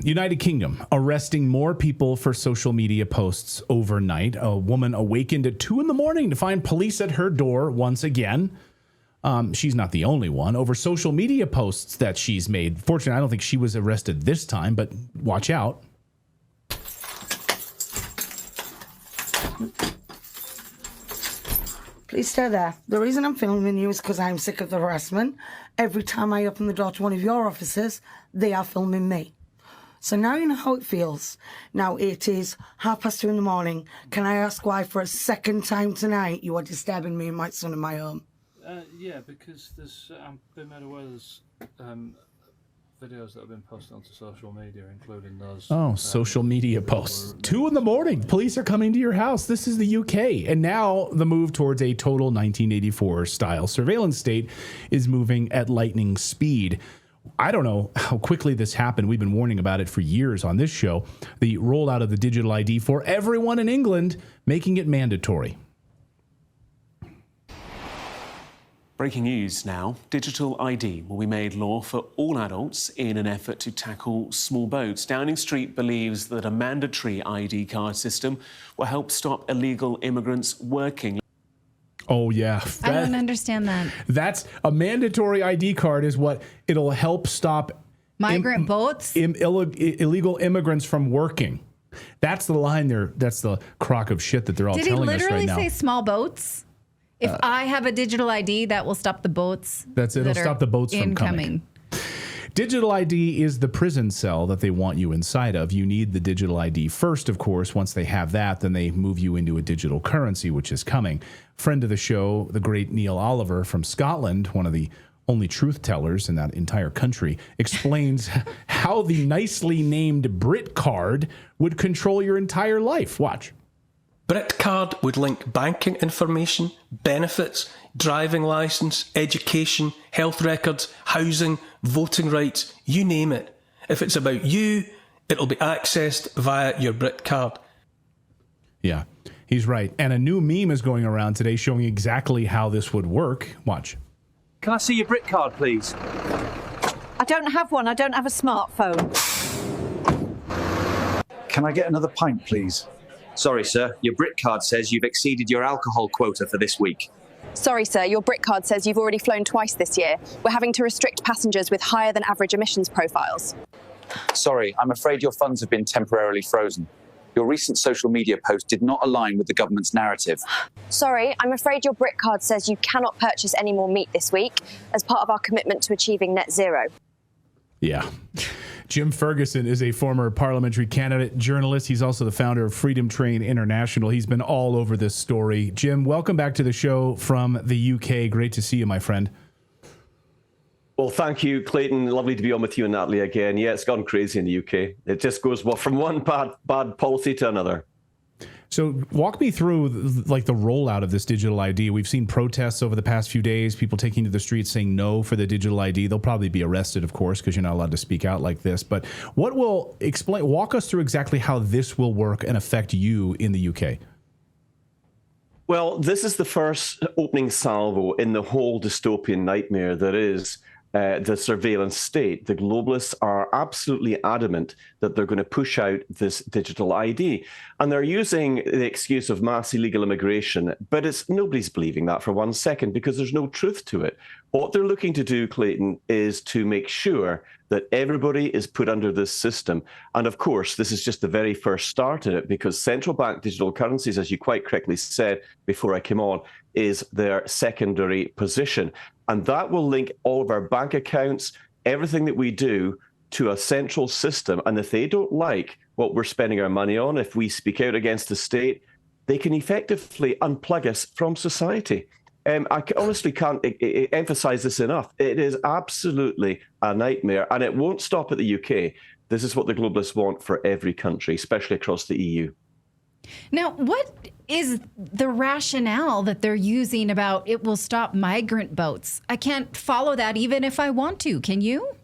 United Kingdom arresting more people for social media posts overnight. A woman awakened at 2 a.m. to find police at her door once again. She's not the only one over social media posts that she's made. Fortunately, I don't think she was arrested this time, but watch out. Please stay there. The reason I'm filming you is because I'm sick of the harassment. Every time I open the door to one of your offices, they are filming me. So now you know how it feels. Now it is 2:30 a.m. Can I ask why for a second time tonight you are disturbing me and my son in my home? Yeah, because there's been made aware there's videos that have been posted onto social media, including those. Oh, social media posts. 2 a.m. Police are coming to your house. This is the UK. And now the move towards a total 1984 style surveillance state is moving at lightning speed. I don't know how quickly this happened. We've been warning about it for years on this show. The rollout of the digital ID for everyone in England, making it mandatory. Breaking news now. Digital ID will be made law for all adults in an effort to tackle small boats. Downing Street believes that a mandatory ID card system will help stop illegal immigrants working. Oh, yeah. I don't understand that. That's a mandatory ID card is what it'll help stop migrant boats, illegal immigrants from working. That's the line there. That's the crock of shit that they're all telling us right now. Did he literally say small boats? If I have a digital ID, that will stop the boats. It'll stop the boats from coming. Digital ID is the prison cell that they want you inside of. You need the digital ID first, of course. Once they have that, then they move you into a digital currency, which is coming. Friend of the show, the great Neil Oliver from Scotland, one of the only truth tellers in that entire country, explains how the nicely named Brit card would control your entire life. Watch. BritCard would link banking information, benefits, driving licence, education, health records, housing, voting rights, you name it. If it's about you, it'll be accessed via your BritCard. Yeah, he's right. And a new meme is going around today showing exactly how this would work. Watch. Can I see your BritCard, please? I don't have one. I don't have a smartphone. Can I get another pint, please? Sorry, sir. Your BritCard says you've exceeded your alcohol quota for this week. Sorry, sir. Your BritCard says you've already flown twice this year. We're having to restrict passengers with higher than average emissions profiles. Sorry, I'm afraid your funds have been temporarily frozen. Your recent social media post did not align with the government's narrative. Sorry, I'm afraid your BritCard says you cannot purchase any more meat this week as part of our commitment to achieving net zero. Yeah. Jim Ferguson is a former parliamentary candidate, journalist. He's also the founder of Freedom Train International. He's been all over this story. Jim, welcome back to the show from the UK. Great to see you, my friend. Well, thank you, Clayton. Lovely to be on with you and Natali again. Yeah, it's gone crazy in the UK. It just goes from one bad policy to another. So walk me through like the rollout of this digital ID. We've seen protests over the past few days, people taking to the streets saying no for the digital ID. They'll probably be arrested, of course, because you're not allowed to speak out like this. But walk us through exactly how this will work and affect you in the UK. Well, this is the first opening salvo in the whole dystopian nightmare that is the surveillance state. The globalists are absolutely adamant that they're going to push out this digital ID. And they're using the excuse of mass illegal immigration, but nobody's believing that for 1 second because there's no truth to it. What they're looking to do, Clayton, is to make sure that everybody is put under this system. And of course, this is just the very first start in it because central bank digital currencies, as you quite correctly said before I came on, is their secondary position. And that will link all of our bank accounts, everything that we do to a central system. And if they don't like what we're spending our money on, if we speak out against the state, they can effectively unplug us from society. I honestly can't emphasize this enough. It is absolutely a nightmare, and it won't stop at the UK. This is what the globalists want for every country, especially across the EU. Now, what is the rationale that they're using about it will stop migrant boats? I can't follow that even if I want to. Can you?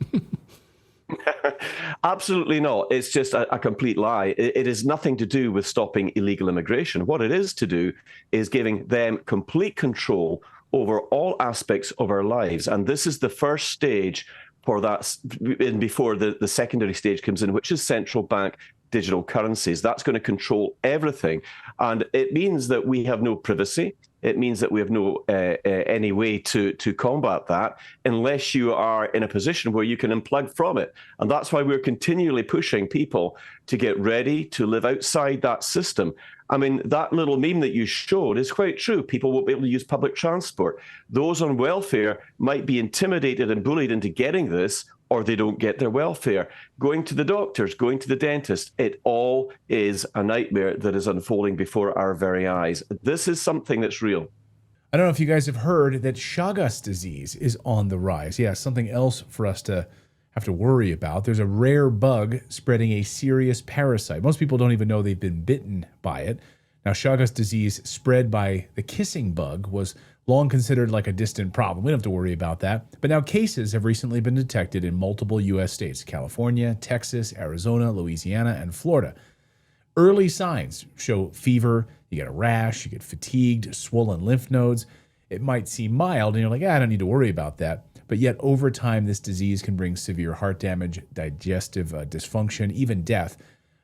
Absolutely not. It's just a complete lie. It is nothing to do with stopping illegal immigration. What it is to do is giving them complete control over all aspects of our lives. And this is the first stage for that, and before the secondary stage comes in, which is central bank digital currencies. That's going to control everything. And it means that we have no privacy. It means that we have no any way to combat that unless you are in a position where you can unplug from it. And that's why we're continually pushing people to get ready to live outside that system. I mean, that little meme that you showed is quite true. People won't be able to use public transport. Those on welfare might be intimidated and bullied into getting this, or they don't get their welfare. Going to the doctors, going to the dentist, it all is a nightmare that is unfolding before our very eyes. This is something that's real. I don't know if you guys have heard that Chagas disease is on the rise. Yeah, something else for us to have to worry about. There's a rare bug spreading a serious parasite. Most people don't even know they've been bitten by it. Now, Chagas disease spread by the kissing bug was long considered like a distant problem. We don't have to worry about that. But now cases have recently been detected in multiple U.S. states: California, Texas, Arizona, Louisiana, and Florida. Early signs show fever, you get a rash, you get fatigued, swollen lymph nodes. It might seem mild, and you're like, I don't need to worry about that. But yet, over time, this disease can bring severe heart damage, digestive dysfunction, even death.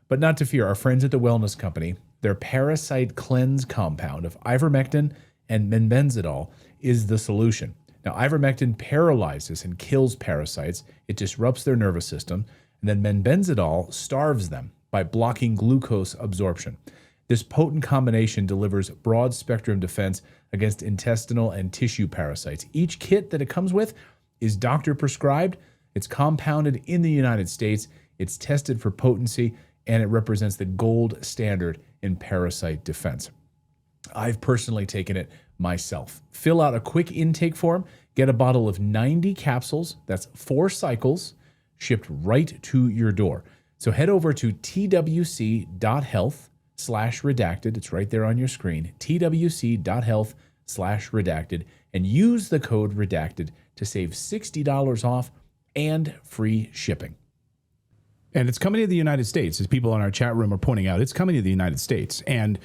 But not to fear, our friends at the Wellness Company, their Parasite Cleanse compound of ivermectin and menbenzidol is the solution. Now, ivermectin paralyzes and kills parasites. It disrupts their nervous system. And then menbenzidol starves them by blocking glucose absorption. This potent combination delivers broad-spectrum defense against intestinal and tissue parasites. Each kit that it comes with is doctor-prescribed. It's compounded in the United States. It's tested for potency, and it represents the gold standard in parasite defense. I've personally taken it myself. Fill out a quick intake form, get a bottle of 90 capsules, that's 4 cycles, shipped right to your door. So head over to twc.health/redacted. It's right there on your screen, twc.health/redacted, and use the code redacted to save $60 off and free shipping. And it's coming to the United States, as people on our chat room are pointing out. It's coming to the United States. And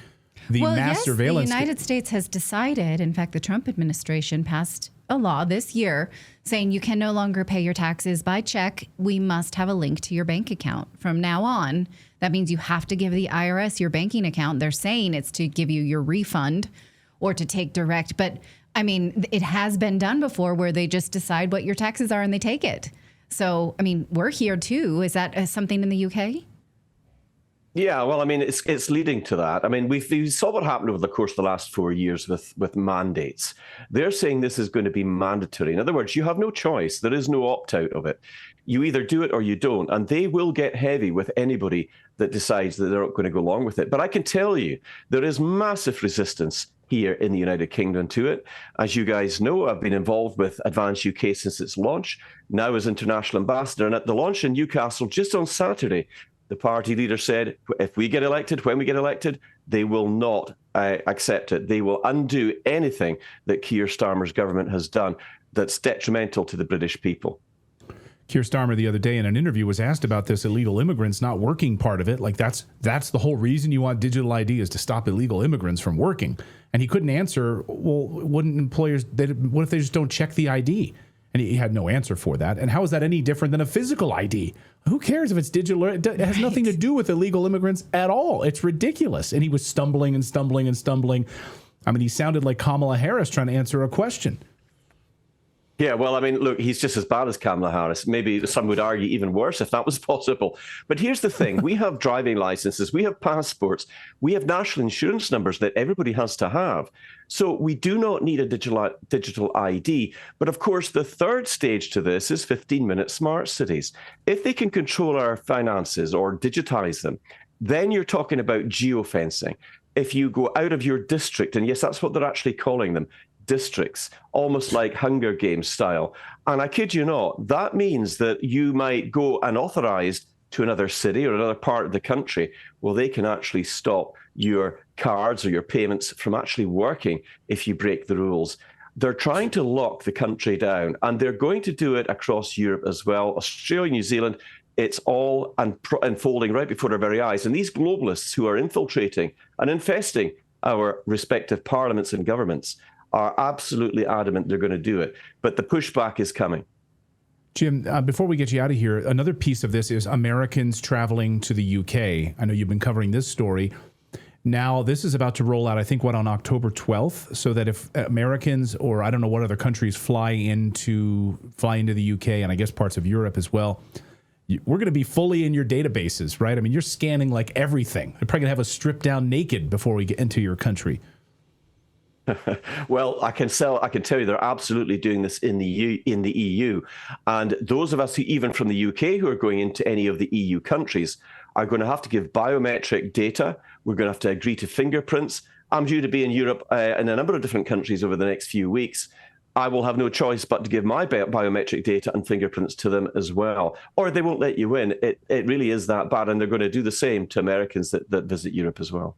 the mass surveillance. The United States has decided, in fact, the Trump administration passed a law this year saying you can no longer pay your taxes by check. We must have a link to your bank account. From now on, that means you have to give the IRS your banking account. They're saying it's to give you your refund or to take direct. But, I mean, it has been done before where they just decide what your taxes are and they take it. So, I mean, we're here too. Is that something in the UK? Yeah, well, I mean, it's leading to that. I mean, we saw what happened over the course of the last 4 years with mandates. They're saying this is going to be mandatory. In other words, you have no choice. There is no opt-out of it. You either do it or you don't. And they will get heavy with anybody that decides that they're not going to go along with it. But I can tell you, there is massive resistance here in the United Kingdom to it. As you guys know, I've been involved with Advance UK since its launch, now as international ambassador. And at the launch in Newcastle just on Saturday, the party leader said, if we get elected, when we get elected, they will not accept it. They will undo anything that Keir Starmer's government has done that's detrimental to the British people. Keir Starmer the other day in an interview was asked about this illegal immigrants not working part of it. Like that's the whole reason you want digital ID is to stop illegal immigrants from working. And he couldn't answer, well, wouldn't employers, what if they just don't check the ID? And he had no answer for that. And how is that any different than a physical ID? Who cares if it's digital? It has nothing to do with illegal immigrants at all. It's ridiculous. And he was stumbling and stumbling and stumbling. I mean, he sounded like Kamala Harris trying to answer a question. Yeah, well, I mean, look, he's just as bad as Kamala Harris. Maybe some would argue even worse if that was possible. But here's the thing. We have driving licenses. We have passports. We have national insurance numbers that everybody has to have. So we do not need a digital ID. But of course, the third stage to this is 15-minute smart cities. If they can control our finances or digitize them, then you're talking about geofencing. If you go out of your district, and yes, that's what they're actually calling them, districts, almost like Hunger Games style. And I kid you not, that means that you might go unauthorized to another city or another part of the country. Well, they can actually stop your cards or your payments from actually working if you break the rules. They're trying to lock the country down, and they're going to do it across Europe as well. Australia, New Zealand, it's all unfolding right before our very eyes. And these globalists who are infiltrating and infesting our respective parliaments and governments are absolutely adamant they're going to do it. But the pushback is coming. Jim, before we get you out of here, another piece of this is Americans traveling to the UK. I know you've been covering this story. Now, this is about to roll out, I think, on October 12th, so that if Americans or I don't know what other countries fly into the UK and I guess parts of Europe as well, we're going to be fully in your databases, right? I mean, you're scanning like everything. They're probably going to have us stripped down naked before we get into your country. Well, I can tell you they're absolutely doing this in the EU. And those of us who, even from the UK, who are going into any of the EU countries are going to have to give biometric data. We're going to have to agree to fingerprints. I'm due to be in Europe in a number of different countries over the next few weeks. I will have no choice but to give my biometric data and fingerprints to them as well, or they won't let you in. It really is that bad, and they're going to do the same to Americans that visit Europe as well.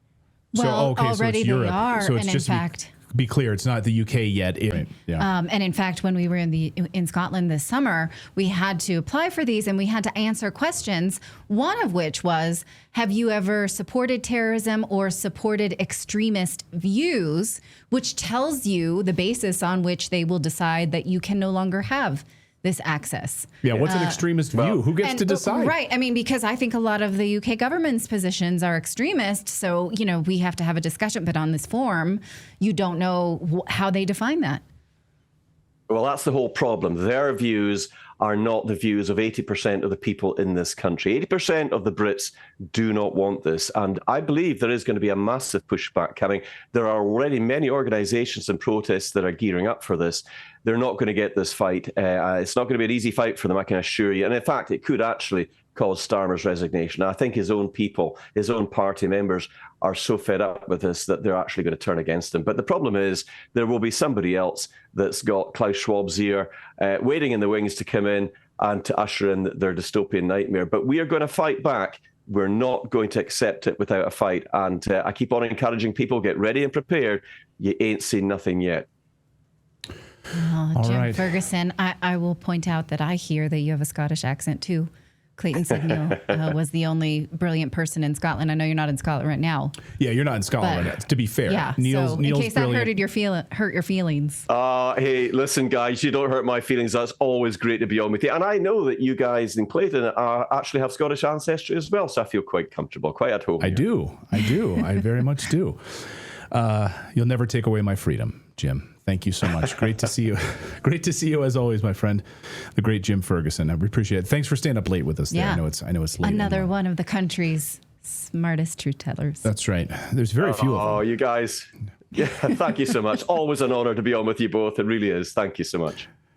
Well, so, already so they are, so it's and in just fact... Be clear, it's not the UK yet. And in fact, when we were in Scotland this summer, we had to apply for these and we had to answer questions, one of which was, have you ever supported terrorism or supported extremist views, which tells you the basis on which they will decide that you can no longer have this access. Yeah, what's an extremist view? Who gets to decide? Right. I mean, because I think a lot of the UK government's positions are extremist. So, we have to have a discussion. But on this form, you don't know how they define that. Well, that's the whole problem. Their views are not the views of 80% of the people in this country. 80% of the Brits do not want this. And I believe there is going to be a massive pushback coming. There are already many organizations and protests that are gearing up for this. They're not going to get this fight. It's not going to be an easy fight for them, I can assure you. And in fact, it could actually cause Starmer's resignation. I think his own people, his own party members are so fed up with this that they're actually going to turn against him. But the problem is there will be somebody else that's got Klaus Schwab's ear waiting in the wings to come in and to usher in their dystopian nightmare. But we are going to fight back. We're not going to accept it without a fight. And I keep on encouraging people, get ready and prepared. You ain't seen nothing yet. Oh, Jim Ferguson, I will point out that I hear that you have a Scottish accent too. Clayton said Neil was the only brilliant person in Scotland. I know you're not in Scotland right now. Yeah, you're not in Scotland right now, to be fair. Yeah, Neil's in case that brilliant. hurt your feelings. Hey, listen, guys, you don't hurt my feelings. That's always great to be on with you. And I know that you guys in Clayton actually have Scottish ancestry as well, so I feel quite comfortable, quite at home. I do. I very much do. You'll never take away my freedom, Jim. Thank you so much. Great to see you. Great to see you as always, my friend, the great Jim Ferguson. I appreciate it. Thanks for staying up late with us. Yeah. There. I know it's late. Another one of the country's smartest truth tellers. That's right. There's very few of them. Oh, you guys. Yeah, thank you so much. Always an honor to be on with you both. It really is. Thank you so much.